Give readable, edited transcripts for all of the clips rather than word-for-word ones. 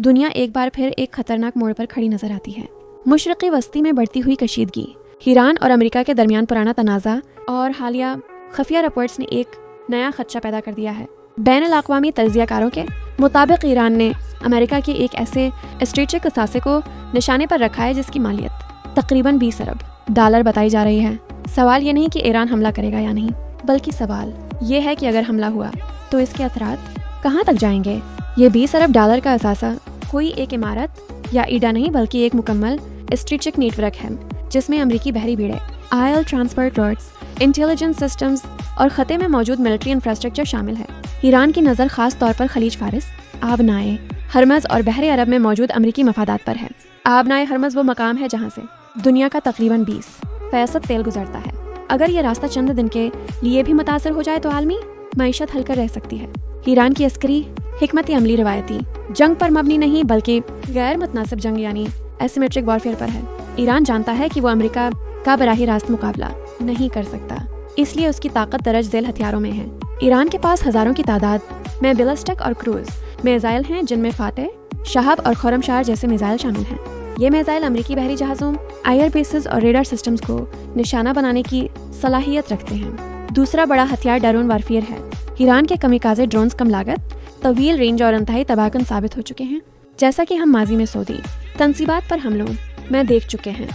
दुनिया एक बार फिर एक खतरनाक मोड़ पर खड़ी नजर आती है। मशरक़ी वस्ती में बढ़ती हुई कशीदगी, ईरान और अमेरिका के दरमियान पुराना तनाज़ा और हालिया खुफिया रिपोर्ट्स ने एक नया खदशा पैदा कर दिया है। बैनुल-अक़वामी तज्ज़ियाकारों के मुताबिक ईरान ने अमेरिका के एक ऐसे स्ट्रेटेजिक असासे को निशाने पर रखा है जिसकी मालियत तकरीबन 20 अरब डॉलर बताई जा रही है। सवाल ये नहीं कि ईरान हमला करेगा या नहीं, बल्कि सवाल ये है कि अगर हमला हुआ तो इसके असरात कहाँ तक जाएंगे। ये 20 अरब डॉलर का असासा कोई एक इमारत या ईडा नहीं, बल्कि एक मुकम्मल स्ट्रेटेजिक नेटवर्क है जिसमें अमेरिकी बहरी बेड़े, oil transport roads, intelligence systems और खते में मौजूद मिलिट्री इंफ्रास्ट्रक्चर शामिल है। ईरान की नज़र खास तौर पर खलीज फारिस, आबनाए हरमज और बहरे अरब में मौजूद अमेरिकी मफादात पर है। आबनाए हरमज वो मकाम है जहाँ से दुनिया का तकरीबन 20% तेल गुजरता है। अगर ये रास्ता चंद दिन के लिए भी मुतासर हो जाए तो आलमी मईशत हल्का रह सकती है। ईरान की अस्करी हिकमत अमली रवायती जंग पर मबनी नहीं, बल्कि गैर मुतनासिब जंग यानी एसिमेट्रिक वॉरफेयर पर है। ईरान जानता है कि वो अमेरिका का बराही रास्त मुकाबला नहीं कर सकता, इसलिए उसकी ताकत दरज झेल हथियारों में है। ईरान के पास हजारों की तादाद में बैलिस्टिक और क्रूज मिसाइल हैं, जिनमें फातेह, शहाब और खुरमशार जैसे मिसाइल शामिल हैं। ये मिसाइल अमेरिकी बहरी जहाज़ों, एयर बेसेस और रेडार सिस्टम्स को निशाना बनाने की सलाहियत रखते हैं। दूसरा बड़ा हथियार ड्रोन वारफेयर है। ईरान के कमिकाज़े ड्रोन्स कम लागत, तवील रेंज और इंतहाई तबाहकुन साबित हो चुके हैं, जैसा कि हम माजी में सऊदी तंसीबात पर हमलों में देख चुके हैं।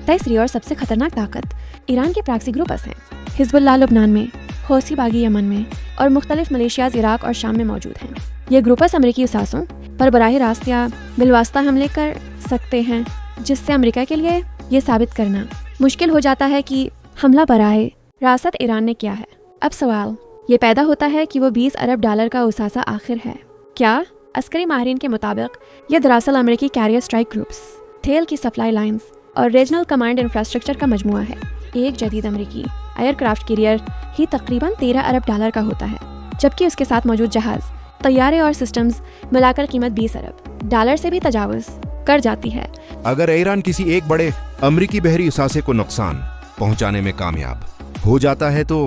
तीसरी और सबसे खतरनाक ताकत ईरान के प्रॉक्सी ग्रुप्स हैं। हिजबुल्लाह लुबनान में, हौसी बागी यमन में और मुख्तलिफ मलेशियाज इराक और शाम में मौजूद हैं। ये ग्रुप्स अमेरिकी असासों पर बराह रास्त या बिलवास्ता हमले कर सकते हैं, जिससे अमेरिका के लिए ये साबित करना मुश्किल हो जाता है कि हमला बराह रास्त ईरान ने किया है। अब सवाल ये पैदा होता है कि वो 20 अरब डॉलर का उसासा आखिर है क्या? अस्करी माहिरीन के मुताबिक ये दरअसल अमेरिकी कैरियर स्ट्राइक ग्रुप्स, तेल की सप्लाई लाइन्स और रीजनल कमांड इंफ्रास्ट्रक्चर का मजमुआ है। एक जदीद अमेरिकी एयरक्राफ्ट कैरियर ही तकरीबन 13 अरब डॉलर का होता है, जबकि उसके साथ मौजूद जहाज, तैयारे और सिस्टम्स मिलाकर कीमत 20 अरब डॉलर से भी तजावुज कर जाती है। अगर ईरान किसी एक बड़े अमेरिकी बहरी असासे को नुकसान पहुंचाने में कामयाब हो जाता है तो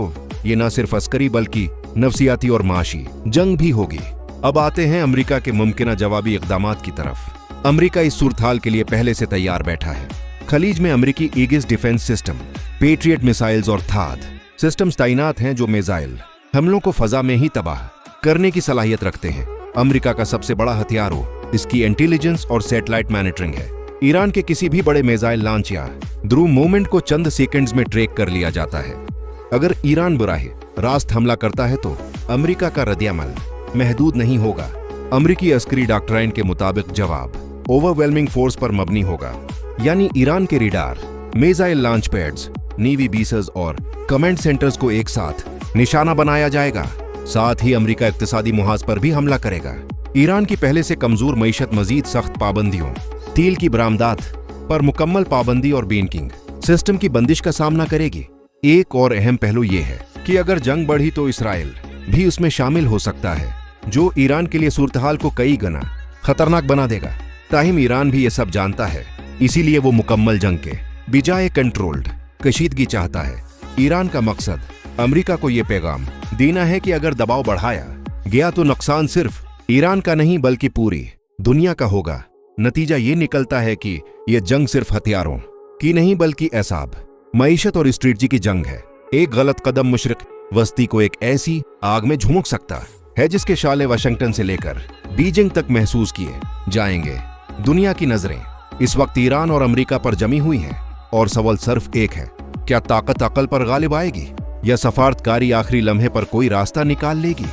ये न सिर्फ अस्करी बल्कि नफसियाती और माशी जंग भी होगी। अब आते हैं अमेरिका के मुमकिन जवाबी इक़दामात की तरफ। अमेरिका इस सूरत-हाल के लिए पहले से तैयार बैठा है। खलीज में अमेरिकी ईगिस डिफेंस सिस्टम, पेट्रियट मिसाइल्स और थाद सिस्टम्स तैनात हैं जो मिसाइल हमलों को फजा में ही तबाह करने की सलाहियत रखते हैं। अमेरिका का सबसे बड़ा हथियार इसकी इंटेलिजेंस और सैटेलाइट मॉनिटरिंग है। ईरान के किसी भी बड़े मिसाइल लॉन्च या ध्रुव मूवमेंट को चंद सेकंड्स में ट्रैक कर लिया जाता है। अगर ईरान बराह रास्त हमला करता है तो अमेरिका का रद्द-ए-अमल महदूद नहीं होगा। अमेरिकी अस्करी डॉक्ट्राइन के मुताबिक जवाब ओवरवेलमिंग फोर्स पर मबनी होगा, यानी ईरान के radar, missile launch pads, navy bases और कमांड सेंटर्स को एक साथ निशाना बनाया जाएगा। साथ ही अमेरिका इक्तिसादी मुहाज पर भी हमला करेगा। ईरान की पहले से कमजोर मईशत मजीद सख्त पाबंदियों, तेल की बरामदात पर मुकम्मल पाबंदी और बैंकिंग सिस्टम की बंदिश का सामना करेगी। एक और अहम पहलू ये है कि अगर जंग बढ़ी तो इसराइल भी उसमें शामिल हो सकता है, जो ईरान के लिए सूरत-हाल को कई गुना खतरनाक बना देगा। ताहिम ईरान भी ये सब जानता है, इसीलिए वो मुकम्मल जंग के बिजाय कंट्रोल्ड कशीदगी चाहता है। ईरान का मकसद अमेरिका को ये पैगाम देना है कि अगर दबाव बढ़ाया गया तो नुकसान सिर्फ ईरान का नहीं बल्कि पूरी दुनिया का होगा। नतीजा ये निकलता है कि ये जंग सिर्फ हथियारों की नहीं बल्कि एसाब, मईशत और स्ट्रेटजी की जंग है। एक गलत कदम मुशरिक वस्ती को एक ऐसी आग में झुमक सकता है जिसके शाले वाशिंगटन से लेकर बीजिंग तक महसूस किए जाएंगे। दुनिया की नजरें इस वक्त ईरान और अमेरिका पर जमी हुई हैं और सवाल सिर्फ एक है, क्या ताकत अकल पर गालिब आएगी या सफारतकारी आखिरी लम्हे पर कोई रास्ता निकाल लेगी?